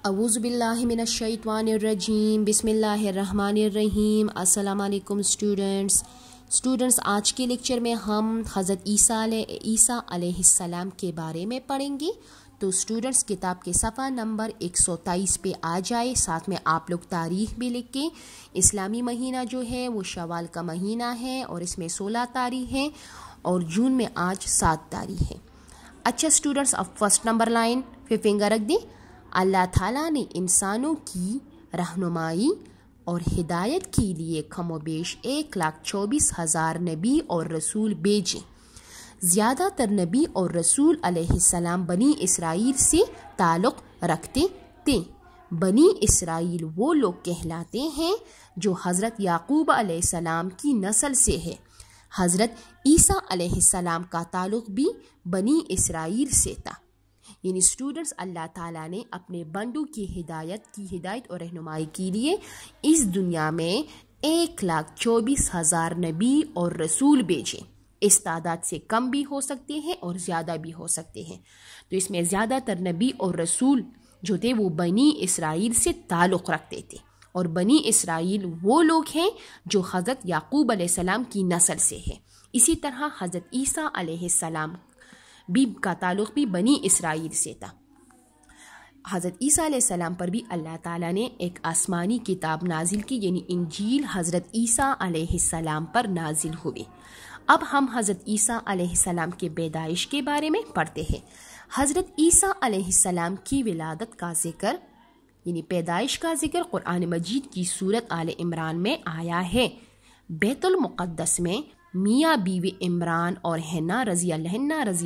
اعوذ باللہ من الشیطان الرجیم بسم اللہ الرحمن الرحیم۔ السلام علیکم اسٹوڈنٹس، آج کے لیکچر میں ہم حضرت عیسیٰ علیہ السلام کے بارے میں پڑھیں گے۔ تو اسٹوڈنٹس کتاب کے صفحہ نمبر 123 پہ آ جائے، ساتھ میں آپ لوگ تاریخ بھی لکھ کے۔ اسلامی مہینہ جو ہے وہ شوال کا مہینہ ہے اور اس میں 16 تاریخ ہے اور جون میں آج 7 تاریخ ہے۔ اچھا اسٹوڈنٹس، اب فرسٹ نمبر لائن پہ فنگر رکھ دیں۔ اللہ تعالیٰ نے انسانوں کی رہنمائی اور ہدایت کے لیے کم و بیش 1,24,000 نبی اور رسول بھیجے۔ زیادہ تر نبی اور رسول علیہ السلام بنی اسرائیل سے تعلق رکھتے تھے۔ بنی اسرائیل وہ لوگ کہلاتے ہیں جو حضرت یعقوب علیہ السلام کی نسل سے ہے۔ حضرت عیسیٰ علیہ السلام کا تعلق بھی بنی اسرائیل سے تھا۔ یعنی اسٹوڈنٹس، اللہ تعالیٰ نے اپنے بندوں کی ہدایت اور رہنمائی کے لیے اس دنیا میں 1,24,000 نبی اور رسول بھیجے۔ اس تعداد سے کم بھی ہو سکتے ہیں اور زیادہ بھی ہو سکتے ہیں۔ تو اس میں زیادہ تر نبی اور رسول جو تھے وہ بنی اسرائیل سے تعلق رکھتے تھے، اور بنی اسرائیل وہ لوگ ہیں جو حضرت یعقوب علیہ السلام کی نسل سے ہے۔ اسی طرح حضرت عیسیٰ علیہ السلام کا تعلق بھی بنی اسرائیل سے تھا۔ حضرت عیسیٰ علیہ السلام پر بھی اللہ تعالیٰ نے ایک آسمانی کتاب نازل کی، یعنی انجیل حضرت عیسیٰ علیہ السلام پر نازل ہوئی۔ اب ہم حضرت عیسیٰ علیہ السلام کے پیدائش کے بارے میں پڑھتے ہیں۔ حضرت عیسیٰ علیہ السلام کی ولادت کا ذکر یعنی پیدائش کا ذکر قرآن مجید کی سورت آل عمران میں آیا ہے۔ بیت المقدس میں میاں بیوی عمران اور حنا رضی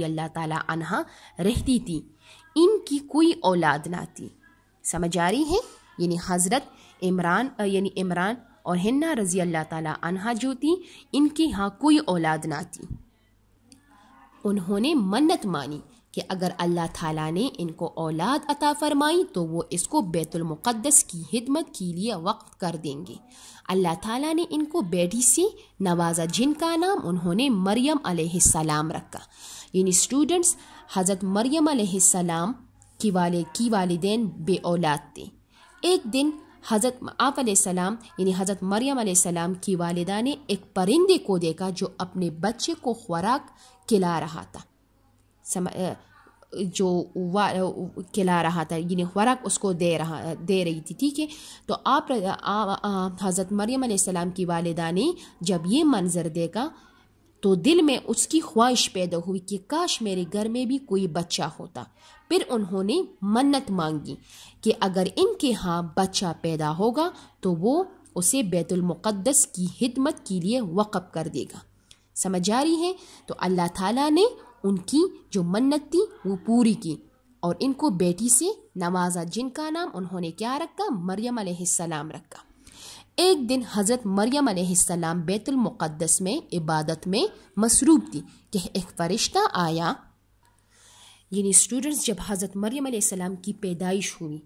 اللہ تعالیٰ عنہ رہتی تھی۔ ان کی کوئی اولاد نہ تھی۔ سمجھ آ رہی ہے؟ یعنی حضرت عمران اور حنا رضی اللہ تعالیٰ عنہ جو تھی، ان کی ہاں کوئی اولاد نہ تھی۔ انہوں نے منت مانی کہ اگر اللہ تعالیٰ نے ان کو اولاد عطا فرمائی تو وہ اس کو بیت المقدس کی خدمت کے لیے وقف کر دیں گے۔ اللہ تعالیٰ نے ان کو بیٹی سے نوازا، جن کا نام انہوں نے مریم علیہ السلام رکھا۔ یعنی اسٹوڈنٹس، حضرت مریم علیہ السلام کی والدین بے اولاد تھے۔ ایک دن حضرت آپ علیہ السلام یعنی حضرت مریم علیہ السلام کی والدہ نے ایک پرندے کو دیکھا جو اپنے بچے کو خوراک کھلا رہا تھا، یعنی خوراک اس کو دے رہی تھی، ٹھیک ہے۔ تو حضرت مریم علیہ السلام کی والدہ نے جب یہ منظر دیکھا تو دل میں اس کی خواہش پیدا ہوئی کہ کاش میرے گھر میں بھی کوئی بچہ ہوتا۔ پھر انہوں نے منت مانگی کہ اگر ان کے ہاں بچہ پیدا ہوگا تو وہ اسے بیت المقدس کی خدمت کے لیے وقف کر دے گا۔ سمجھ آ رہی ہے؟ تو اللہ تعالیٰ نے ان کی جو منت تھی وہ پوری کی اور ان کو بیٹی سے نوازا، جن کا نام انہوں نے کیا رکھا؟ مریم علیہ السلام رکھا۔ ایک دن حضرت مریم علیہ السلام بیت المقدس میں عبادت میں مصروف تھی کہ ایک فرشتہ آیا۔ یعنی اسٹوڈنٹس، جب حضرت مریم علیہ السلام کی پیدائش ہوئی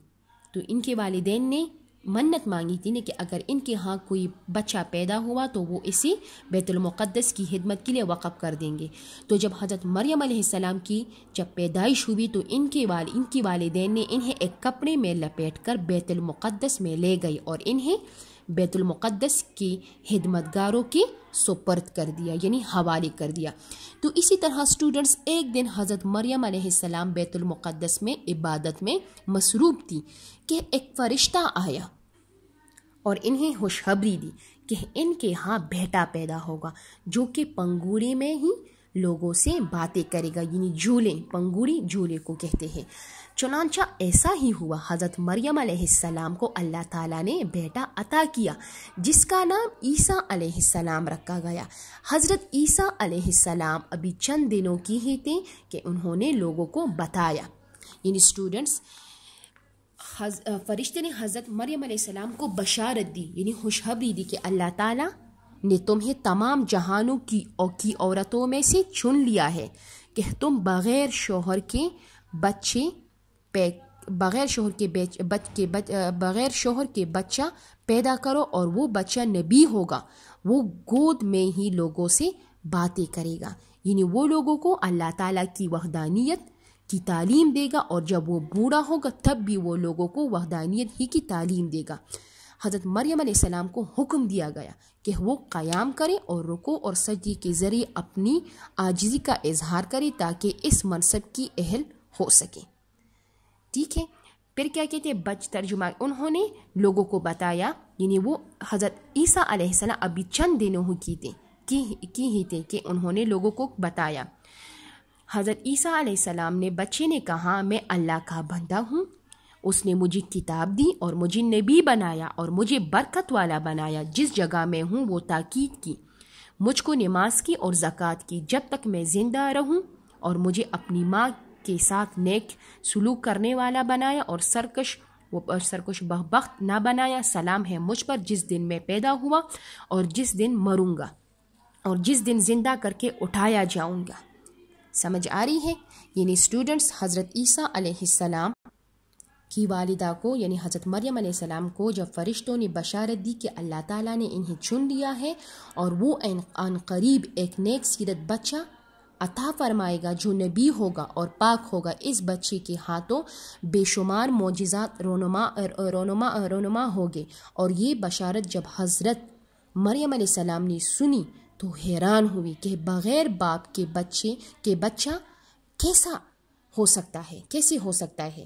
تو ان کے والدین نے منت مانگی تھی کہ اگر ان کے ہاں کوئی بچہ پیدا ہوا تو وہ اسے بیت المقدس کی خدمت کے لیے وقف کر دیں گے۔ تو جب حضرت مریم علیہ السلام کی جب پیدائش ہوئی تو ان کی والدین نے انہیں ایک کپڑے میں لپیٹ کر بیت المقدس میں لے گئی اور انہیں بیت المقدس کی خدمت گاروں کے سپرد کر دیا، یعنی حوالے کر دیا۔ تو اسی طرح اسٹوڈنٹس، ایک دن حضرت مریم علیہ السلام بیت المقدس میں عبادت میں مصروف تھی کہ ایک فرشتہ آیا اور انہیں خوشخبری دی کہ ان کے ہاں بیٹا پیدا ہوگا جو کہ پنگوڑی میں ہی لوگوں سے باتیں کرے گا، یعنی پنگوڑی جھولے کو کہتے ہیں۔ چنانچہ ایسا ہی ہوا، حضرت مریم علیہ السلام کو اللہ تعالیٰ نے بیٹا عطا کیا جس کا نام عیسیٰ علیہ السلام رکھا گیا۔ حضرت عیسیٰ علیہ السلام ابھی چند دنوں کی ہی تھے کہ انہوں نے لوگوں کو بتایا۔ یعنی اسٹوڈنٹس، فرشتے نے حضرت مریم علیہ السلام کو بشارت دی، یعنی خوشخبری دی کہ اللہ تعالیٰ نے تمہیں تمام جہانوں کی عورتوں میں سے چن لیا ہے کہ تم بغیر شوہر کے بچہ پیدا کرو، اور وہ بچہ نبی ہوگا، وہ گود میں ہی لوگوں سے باتیں کرے گا۔ یعنی وہ لوگوں کو اللہ تعالیٰ کی وحدانیت کی تعلیم دے گا، اور جب وہ بوڑھا ہوگا تب بھی وہ لوگوں کو وحدانیت ہی کی تعلیم دے گا۔ حضرت مریم علیہ السلام کو حکم دیا گیا کہ وہ قیام کرے اور رکوع اور سجدے کے ذریعے اپنی عاجزی کا اظہار کرے تاکہ اس منصب کی اہل ہو سکے۔ ٹھیک ہے، پھر کیا کہتے ہیں بچ ترجمہ انہوں نے لوگوں کو بتایا، یعنی وہ حضرت عیسیٰ علیہ السلام ابھی چند دنوں کی ہی تھے کہ انہوں نے لوگوں کو بتایا۔ حضرت عیسیٰ علیہ السلام نے بچے نے کہا، میں اللہ کا بندہ ہوں، اس نے مجھے کتاب دی اور مجھے نبی بنایا اور مجھے برکت والا بنایا۔ جس جگہ میں ہوں وہ تاکید کی، مجھ کو نماز کی اور زکوٰۃ کی جب تک میں زندہ رہوں، اور مجھے اپنی ماں کے ساتھ نیک سلوک کرنے والا بنایا اور سرکش بخت نہ بنایا۔ سلام ہے مجھ پر جس دن میں پیدا ہوا اور جس دن مروں گا اور جس دن زندہ کر کے اٹھایا جاؤں گا۔ سمجھ آ رہی ہے؟ یعنی اسٹوڈنٹس، حضرت عیسیٰ علیہ السلام کی والدہ کو یعنی حضرت مریم علیہ السلام کو جب فرشتوں نے بشارت دی کہ اللہ تعالیٰ نے انہیں چن لیا ہے اور وہ عن قریب ایک نیک سیرت بچہ عطا فرمائے گا جو نبی ہوگا اور پاک ہوگا، اس بچے کے ہاتھوں بے شمار معجزات رونما ہوگے، اور یہ بشارت جب حضرت مریم علیہ السلام نے سنی تو حیران ہوئی کہ بغیر باپ کے بچہ کیسے ہو سکتا ہے۔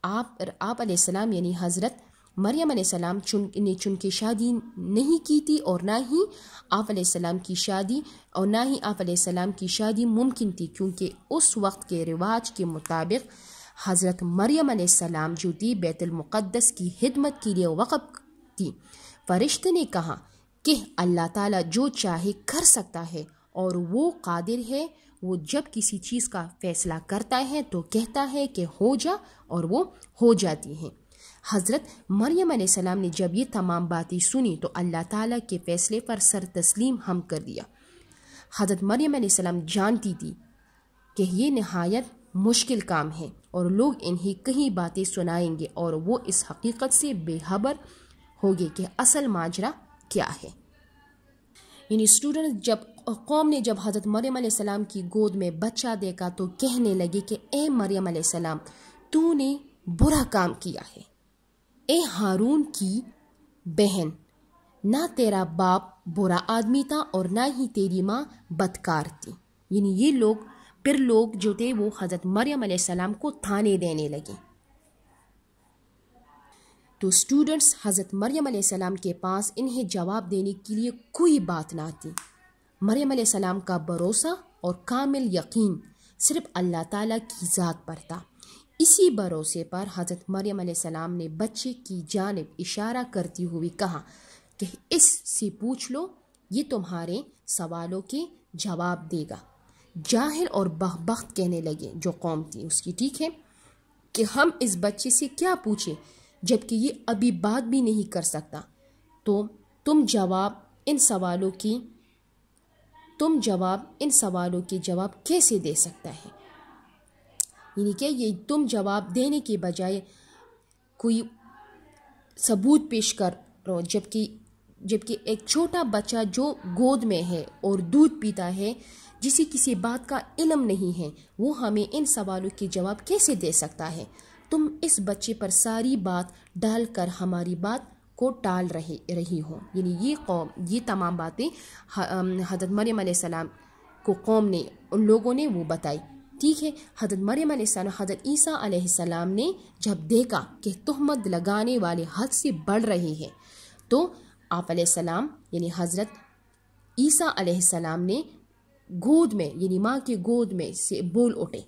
آپ علیہ السلام یعنی حضرت مریم علیہ السلام نے چن کے شادی نہیں کی تھی، اور نہ ہی آپ علیہ السلام کی شادی ممکن تھی، کیونکہ اس وقت کے رواج کے مطابق حضرت مریم علیہ السلام جو تھی بیت المقدس کی خدمت کے لیے وقف تھی۔ فرشتے نے کہا کہ اللہ تعالیٰ جو چاہے کر سکتا ہے اور وہ قادر ہے، وہ جب کسی چیز کا فیصلہ کرتا ہے تو کہتا ہے کہ ہو جا اور وہ ہو جاتی ہے۔ حضرت مریم علیہ السلام نے جب یہ تمام باتیں سنی تو اللہ تعالیٰ کے فیصلے پر سر تسلیم ہم کر دیا۔ حضرت مریم علیہ السلام جانتی تھی کہ یہ نہایت مشکل کام ہے اور لوگ انہیں کئی باتیں سنائیں گے اور وہ اس حقیقت سے بے خبر ہوگے کہ اصل ماجرا کیا ہے۔ یعنی اسٹوڈنٹ، جب قوم نے حضرت مریم علیہ السلام کی گود میں بچہ دیکھا تو کہنے لگے کہ اے مریم علیہ السلام، تو نے برا کام کیا ہے۔ اے ہارون کی بہن، نہ تیرا باپ برا آدمی تھا اور نہ ہی تیری ماں بدکار تھی۔ یعنی یہ لوگ جو تھے وہ حضرت مریم علیہ السلام کو تانے دینے لگے۔ تو اسٹوڈنٹس، حضرت مریم علیہ السلام کے پاس انہیں جواب دینے کے لیے کوئی بات نہ تھی۔ مریم علیہ السلام کا بھروسہ اور کامل یقین صرف اللہ تعالیٰ کی ذات پر تھا۔ اسی بھروسے پر حضرت مریم علیہ السلام نے بچے کی جانب اشارہ کرتی ہوئی کہا کہ اس سے پوچھ لو، یہ تمہارے سوالوں کے جواب دے گا۔ جاہل اور بدبخت کہنے لگے جو قوم تھی اس کی، ٹھیک ہے، کہ ہم اس بچے سے کیا پوچھیں جبکہ یہ ابھی بات بھی نہیں کر سکتا، تو تم ان سوالوں کے جواب کیسے دے سکتا ہے؟ یعنی کہ یہ تم جواب دینے کے بجائے کوئی ثبوت پیش کرو، جبکہ ایک چھوٹا بچہ جو گود میں ہے اور دودھ پیتا ہے، جسے کسی بات کا علم نہیں ہے، وہ ہمیں ان سوالوں کے جواب کیسے دے سکتا ہے؟ تم اس بچے پر ساری بات ڈال کر ہماری بات کو ٹال رہی ہو۔ یعنی یہ تمام باتیں حضرت مریم علیہ السلام کو ان لوگوں نے وہ بتائی، ٹھیک ہے۔ حضرت مریم علیہ السلام، حضرت عیسیٰ علیہ السلام نے جب دیکھا کہ تہمت لگانے والے حد سے بڑھ رہے ہیں تو آپ علیہ السلام یعنی حضرت عیسیٰ علیہ السلام نے گود میں یعنی ماں کے گود میں سے بول اٹھے،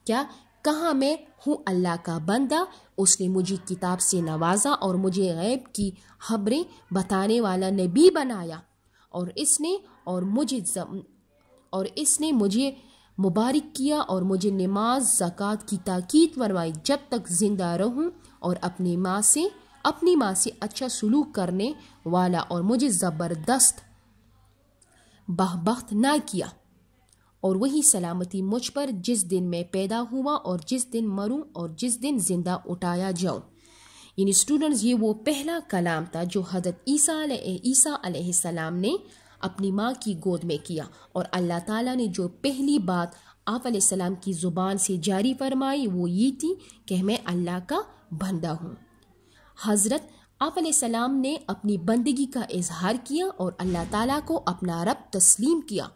کیا کہا؟ میں ہوں اللہ کا بندہ، اس نے مجھے کتاب سے نوازا اور مجھے غیب کی خبریں بتانے والا نبی بنایا، اور اس نے مجھے مبارک کیا اور مجھے نماز زکوٰۃ کی تاکید فرمائی جب تک زندہ رہوں، اور اپنی ماں سے اچھا سلوک کرنے والا، اور مجھے زبردست بدبخت نہ کیا، اور وہی سلامتی مجھ پر جس دن میں پیدا ہوا اور جس دن مروں اور جس دن زندہ اٹھایا جاؤں۔ یعنی اسٹوڈنٹس، یہ وہ پہلا کلام تھا جو حضرت عیسیٰ علیہ السلام نے اپنی ماں کی گود میں کیا، اور اللہ تعالیٰ نے جو پہلی بات آپ علیہ السلام کی زبان سے جاری فرمائی وہ یہ تھی کہ میں اللہ کا بندہ ہوں۔ حضرت آپ علیہ السلام نے اپنی بندگی کا اظہار کیا اور اللہ تعالیٰ کو اپنا رب تسلیم کیا۔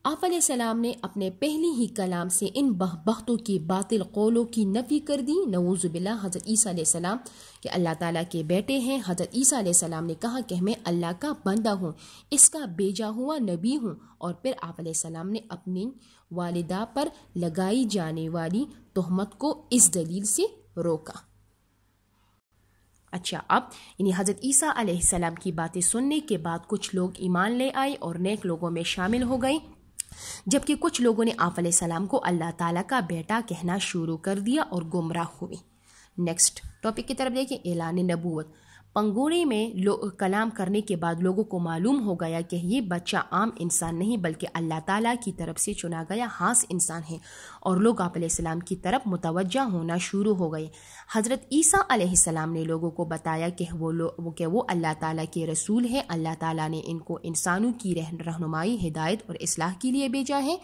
آپ علیہ السلام نے اپنے پہلے ہی کلام سے ان بختوں کی باطل قولوں کی نفی کر دی۔ نعوذ باللہ، حضرت عیسیٰ علیہ السلام کہ اللہ تعالیٰ کے بیٹے ہیں۔ حضرت عیسیٰ علیہ السلام نے کہا کہ میں اللہ کا بندہ ہوں، اس کا بھیجا ہوا نبی ہوں، اور پھر آپ علیہ السلام نے اپنی والدہ پر لگائی جانے والی تہمت کو اس دلیل سے روکا۔ اچھا، اب یعنی حضرت عیسیٰ علیہ السلام کی باتیں سننے کے بعد کچھ لوگ ایمان لے آئے اور نیک لوگوں میں شامل ہو گئے، جبکہ کچھ لوگوں نے آپ علیہ السلام کو اللہ تعالیٰ کا بیٹا کہنا شروع کر دیا اور گمراہ ہوئے۔ نیکسٹ ٹاپک کی طرف دیکھیں، اعلان نبوت۔ پنگوڑے میں کلام کرنے کے بعد لوگوں کو معلوم ہو گیا کہ یہ بچہ عام انسان نہیں بلکہ اللہ تعالیٰ کی طرف سے چنا گیا خاص انسان ہے، اور لوگ آپ علیہ السلام کی طرف متوجہ ہونا شروع ہو گئے۔ حضرت عیسیٰ علیہ السلام نے لوگوں کو بتایا کہ وہ اللہ تعالیٰ کے رسول ہے، اللہ تعالیٰ نے ان کو انسانوں کی رہنمائی، ہدایت اور اصلاح کے لیے بھیجا ہے۔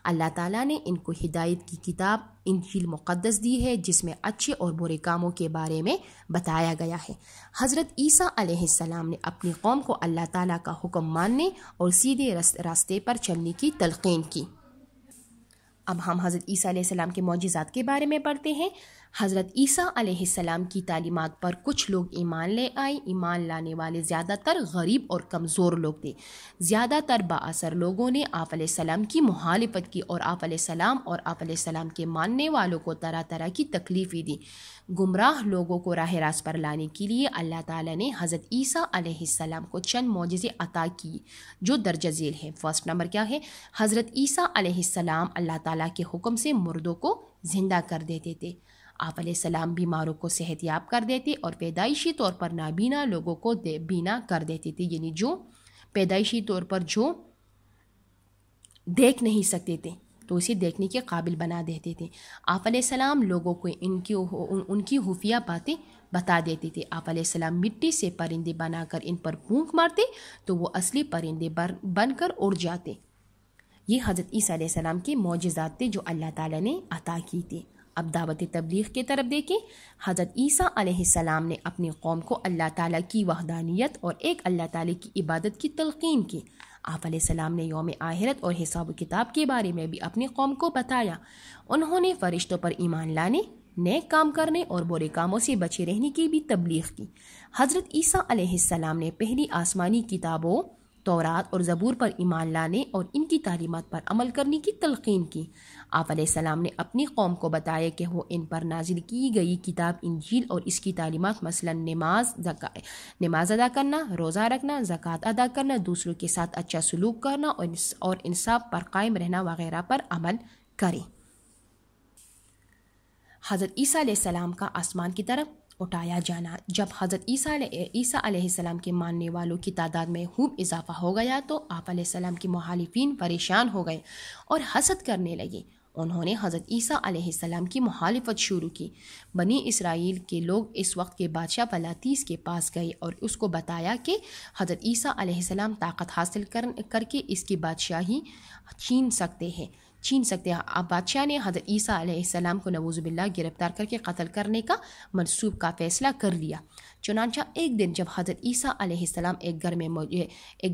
اللہ تعالیٰ نے ان کو ہدایت کی کتاب انجیل مقدس دی ہے جس میں اچھے اور برے کاموں کے بارے میں بتایا گیا ہے۔ حضرت عیسیٰ علیہ السلام نے اپنی قوم کو اللہ تعالیٰ کا حکم ماننے اور سیدھے راستے پر چلنے کی تلقین کی۔ اب ہم حضرت عیسیٰ علیہ السلام کے معجزات کے بارے میں پڑھتے ہیں۔ حضرت عیسیٰ علیہ السلام کی تعلیمات پر کچھ لوگ ایمان لے آئے۔ ایمان لانے والے زیادہ تر غریب اور کمزور لوگ تھے۔ زیادہ تر بااثر لوگوں نے آپ علیہ السلام کی مخالفت کی اور آپ علیہ السلام کے ماننے والوں کو طرح طرح کی تکلیفیں دی۔ گمراہ لوگوں کو راہ راست پر لانے کے لیے اللہ تعالیٰ نے حضرت عیسیٰ علیہ السلام کو چند معجزے عطا کی جو درجہ ذیل ہیں۔ فرسٹ نمبر کیا ہے؟ حضرت عیسیٰ علیہ السلام اللہ تعالیٰ کے حکم سے مردوں کو زندہ کر دیتے تھے۔ آپ علیہ السلام بیماروں کو صحت یاب کر دیتے اور پیدائشی طور پر نابینا لوگوں کو بینا کر دیتے تھے، یعنی جو پیدائشی طور پر جو دیکھ نہیں سکتے تھے تو اسے دیکھنے کے قابل بنا دیتے تھے۔ آپ علیہ السلام لوگوں کو ان کی خفیہ باتیں بتا دیتے تھے۔ آپ علیہ السلام مٹی سے پرندے بنا کر ان پر پھونک مارتے تو وہ اصلی پرندے بن کر اڑ جاتے۔ یہ حضرت عیسیٰ علیہ السلام کے معجزات تھے جو اللہ تعالیٰ نے عطا کی تھی۔ اب دعوت تبلیغ کی طرف دیکھیں۔ حضرت عیسیٰ علیہ السلام نے اپنی قوم کو اللہ تعالیٰ کی وحدانیت اور ایک اللہ تعالیٰ کی عبادت کی تلقین کی۔ آپ علیہ السلام نے یوم آخرت اور حساب و کتاب کے بارے میں بھی اپنی قوم کو بتایا۔ انہوں نے فرشتوں پر ایمان لانے، نیک کام کرنے اور برے کاموں سے بچے رہنے کی بھی تبلیغ کی۔ حضرت عیسیٰ علیہ السلام نے پہلی آسمانی کتابوں تورات اور زبور پر ایمان لانے اور ان کی تعلیمات پر عمل کرنے کی تلقین کی۔ آپ علیہ السلام نے اپنی قوم کو بتایا کہ وہ ان پر نازل کی گئی کتاب انجیل اور اس کی تعلیمات مثلا نماز ادا کرنا، روزہ رکھنا، زکوٰۃ ادا کرنا، دوسروں کے ساتھ اچھا سلوک کرنا اور انصاف پر قائم رہنا وغیرہ پر عمل کریں۔ حضرت عیسیٰ علیہ السلام کا آسمان کی طرف اٹھایا جانا۔ جب حضرت عیسیٰ علیہ السلام کے ماننے والوں کی تعداد میں خوب اضافہ ہو گیا تو آپ علیہ السلام کے مخالفین پریشان ہو گئے اور حسد کرنے لگے۔ انہوں نے حضرت عیسیٰ علیہ السلام کی مخالفت شروع کی۔ بنی اسرائیل کے لوگ اس وقت کے بادشاہ پلاتیس کے پاس گئے اور اس کو بتایا کہ حضرت عیسیٰ علیہ السلام طاقت حاصل کر کے اس کی بادشاہی چھین سکتے ہیں۔ اب بادشاہ نے حضرت عیسیٰ علیہ السلام کو نعوذ باللہ گرفتار کر کے قتل کرنے کا منصوب کا فیصلہ کر لیا۔ چنانچہ ایک دن جب حضرت عیسیٰ علیہ السلام ایک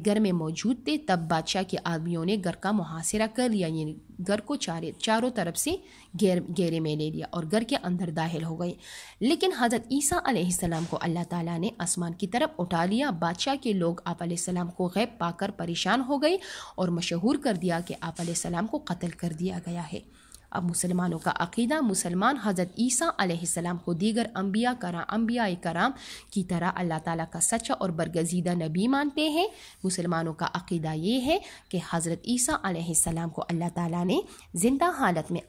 گھر میں موجود تھے تب بادشاہ کے آدمیوں نے گھر کا محاصرہ کر لیا، یعنی گھر کو چاروں طرف سے گھیرے میں لے لیا اور گھر کے اندر داخل ہو گئے۔ لیکن حضرت عیسیٰ علیہ السلام کو اللہ تعالیٰ نے آسمان کی طرف اٹھا لیا۔ بادشاہ کے لوگ آپ علیہ السلام کو غیب پا کر پریشان ہو گئے اور مشہور کر دیا کہ آپ علیہ السلام کو قتل کر دیا گیا ہے۔ اب مسلمانوں کا عقیدہ: مسلمان حضرت عیسیٰ علیہ السلام کو دیگر انبیاء کرام کی طرح اللہ تعالیٰ کا سچا اور برگزیدہ نبی مانتے ہیں۔ مسلمانوں کا عقیدہ یہ ہے کہ حضرت عیسیٰ علیہ السلام کو اللہ تعالیٰ نے زندہ حالت میں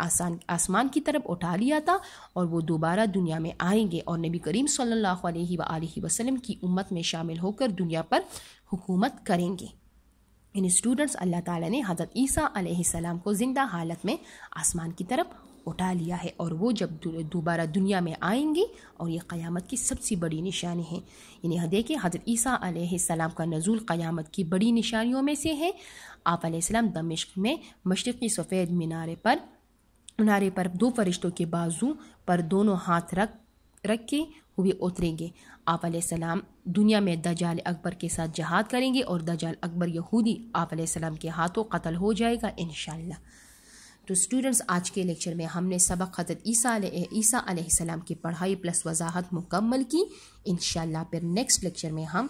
آسمان کی طرف اٹھا لیا تھا اور وہ دوبارہ دنیا میں آئیں گے اور نبی کریم صلی اللہ علیہ وآلہ وسلم کی امت میں شامل ہو کر دنیا پر حکومت کریں گے۔ ان اسٹوڈنٹس، اللہ تعالیٰ نے حضرت عیسیٰ علیہ السلام کو زندہ حالت میں آسمان کی طرف اٹھا لیا ہے، اور وہ جب دوبارہ دنیا میں آئیں گے، اور یہ قیامت کی سب سے بڑی نشانی ہے. یعنی دیکھیں حضرت عیسیٰ علیہ السلام کا نزول قیامت کی بڑی نشانیوں میں سے ہے. آپ علیہ السلام دمشق میں مشرقی سفید منارے پر 2 فرشتوں کے بازو پر دونوں ہاتھ رکھ کے ہوئے اتریں گے. آپ علیہ السلام دنیا میں دجال اکبر کے ساتھ جہاد کریں گے، اور دجال اکبر یہودی آپ علیہ السلام کے ہاتھوں قتل ہو جائے گا انشاءاللہ. تو اسٹوڈنٹس، آج کے لیکچر میں ہم نے سبق حضرت عیسیٰ علیہ السلام کی پڑھائی پلس وضاحت مکمل کی. انشاءاللہ پھر نیکسٹ لیکچر میں ہم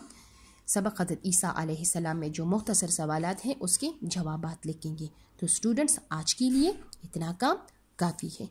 سبق حضرت عیسیٰ علیہ السلام میں جو مختصر سوالات ہیں اس کے جوابات لکھیں گے. تو اسٹوڈنٹس، آج کے لیے اتنا کام کافی ہے.